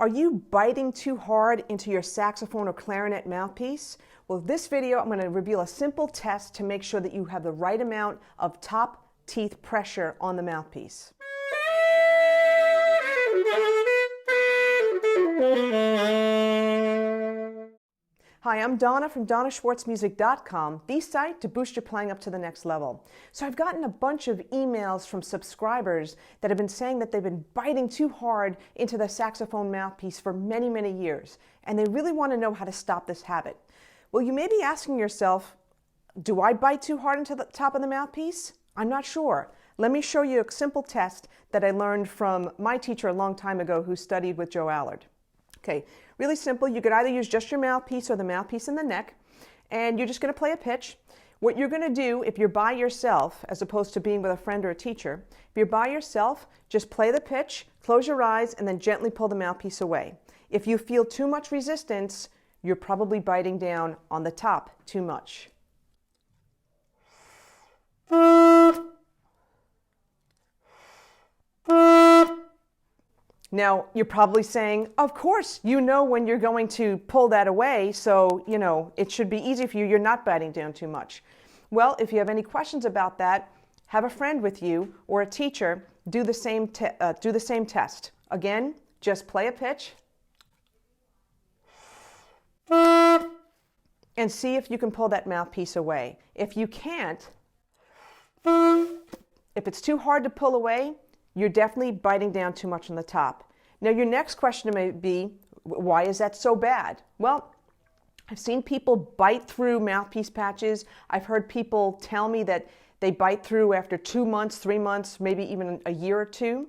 Are you biting too hard into your saxophone or clarinet mouthpiece? Well, this video, I'm going to reveal a simple test to make sure that you have the right amount of top teeth pressure on the mouthpiece. Hi, I'm Donna from DonnaSchwartzMusic.com, the site to boost your playing up to the next level. So I've gotten a bunch of emails from subscribers that have been saying that they've been biting too hard into the saxophone mouthpiece for many, many years, and they really want to know how to stop this habit. Well, you may be asking yourself, do I bite too hard into the top of the mouthpiece? I'm not sure. Let me show you a simple test that I learned from my teacher a long time ago who studied with Joe Allard. Okay, really simple. You could either use just your mouthpiece or the mouthpiece in the neck, and you're just going to play a pitch. What you're going to do if you're by yourself, as opposed to being with a friend or a teacher, if you're by yourself, just play the pitch, close your eyes, and then gently pull the mouthpiece away. If you feel too much resistance, you're probably biting down on the top too much. Now, you're probably saying, of course, you know when you're going to pull that away, so, it should be easy for you. You're not biting down too much. Well, if you have any questions about that, have a friend with you or a teacher do the same test. Again, just play a pitch and see if you can pull that mouthpiece away. If you can't, if it's too hard to pull away, you're definitely biting down too much on the top. Now, your next question may be, why is that so bad? Well, I've seen people bite through mouthpiece patches. I've heard people tell me that they bite through after 2 months, 3 months, maybe even a year or two.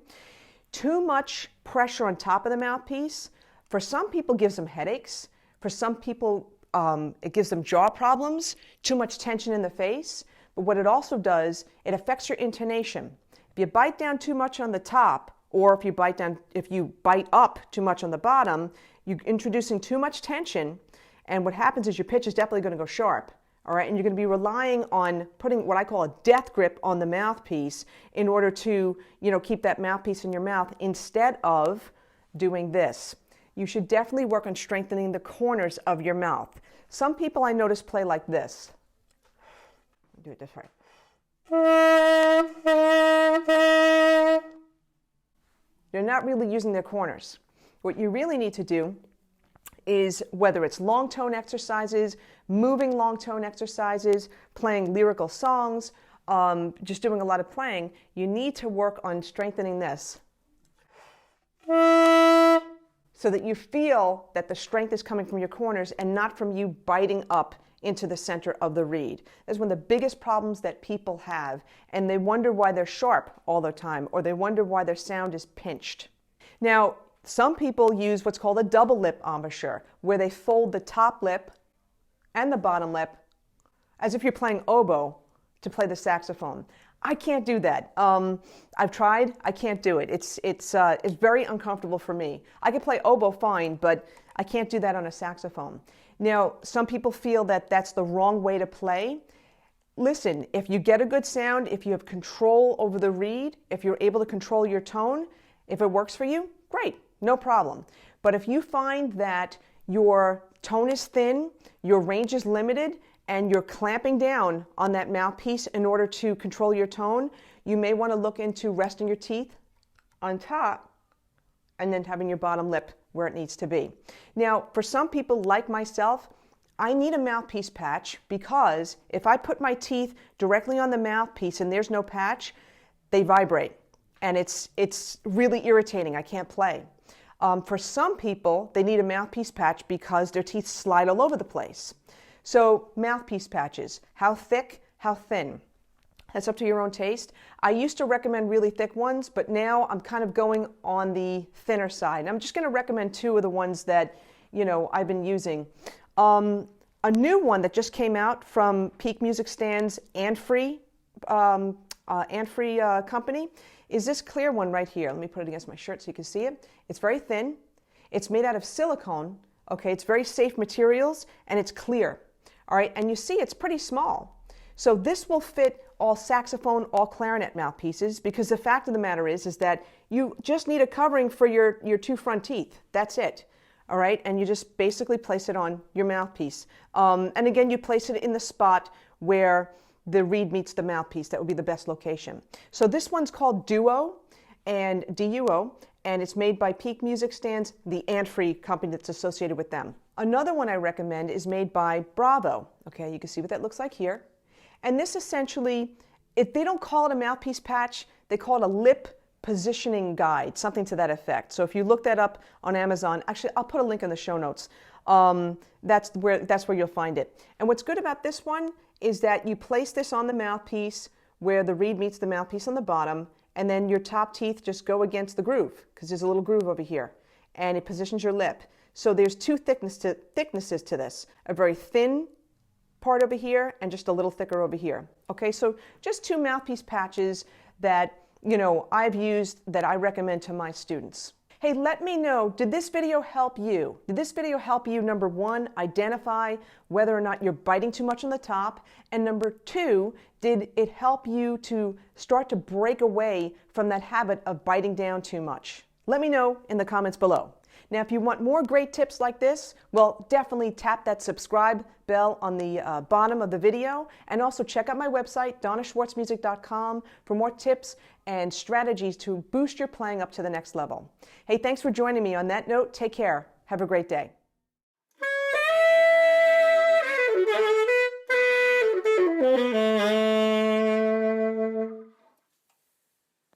Too much pressure on top of the mouthpiece, for some people, gives them headaches. For some people, it gives them jaw problems, too much tension in the face. But what it also does, it affects your intonation. If you bite down too much on the top, or if you bite up too much on the bottom, you're introducing too much tension, and what happens is your pitch is definitely going to go sharp, all right? And you're going to be relying on putting what I call a death grip on the mouthpiece in order to, keep that mouthpiece in your mouth instead of doing this. You should definitely work on strengthening the corners of your mouth. Some people I notice play like this. Do it this way. They're not really using their corners. What you really need to do is, whether it's long tone exercises, moving long tone exercises, playing lyrical songs, just doing a lot of playing, you need to work on strengthening this so that you feel that the strength is coming from your corners and not from you biting up into the center of the reed. That's one of the biggest problems that people have, and they wonder why they're sharp all the time, or they wonder why their sound is pinched. Now, some people use what's called a double lip embouchure, where they fold the top lip and the bottom lip as if you're playing oboe to play the saxophone. I can't do that. I've tried. I can't do it. It's very uncomfortable for me. I can play oboe fine, but I can't do that on a saxophone. Now, some people feel that that's the wrong way to play. Listen, if you get a good sound, if you have control over the reed, if you're able to control your tone, if it works for you, great, no problem. But if you find that your tone is thin, your range is limited, and you're clamping down on that mouthpiece in order to control your tone, you may want to look into resting your teeth on top and then having your bottom lip where it needs to be. Now, for some people like myself, I need a mouthpiece patch, because if I put my teeth directly on the mouthpiece and there's no patch, they vibrate, and it's really irritating. I can't play. For some people, they need a mouthpiece patch because their teeth slide all over the place. So mouthpiece patches, how thick, how thin? That's up to your own taste. I used to recommend really thick ones, but now I'm kind of going on the thinner side. And I'm just going to recommend 2 of the ones that, I've been using. A new one that just came out from Peak Music Stand's and-free company is this clear one right here. Let me put it against my shirt so you can see it. It's very thin. It's made out of silicone. Okay, it's very safe materials, and it's clear. All right, and you see it's pretty small. So this will fit all saxophone, all clarinet mouthpieces, because the fact of the matter is that You just need a covering for your two front teeth. That's it. All right, and you just basically place it on your mouthpiece. And again, you place it in the spot where the reed meets the mouthpiece. That would be the best location. So this one's called Duo, and D-U-O, and it's made by Peak Music Stands, the Ant-Free company that's associated with them. Another one I recommend is made by Bravo. Okay, you can see what that looks like here. And this essentially, if they don't call it a mouthpiece patch, they call it a lip positioning guide, something to that effect. So if you look that up on Amazon, actually I'll put a link in the show notes. That's where you'll find it. And what's good about this one is that you place this on the mouthpiece where the reed meets the mouthpiece on the bottom, and then your top teeth just go against the groove, because there's a little groove over here, and it positions your lip. So there's two thicknesses to this, a very thin part over here and just a little thicker over here. Okay, so just two mouthpiece patches that I've used that I recommend to my students. Hey, let me know, did this video help you? Did this video help you, number one, identify whether or not you're biting too much on the top? And number two, did it help you to start to break away from that habit of biting down too much? Let me know in the comments below. Now, if you want more great tips like this, well, definitely tap that subscribe bell on the bottom of the video, and also check out my website, donnaschwartzmusic.com, for more tips and strategies to boost your playing up to the next level. Hey, thanks for joining me. On that note, take care. Have a great day.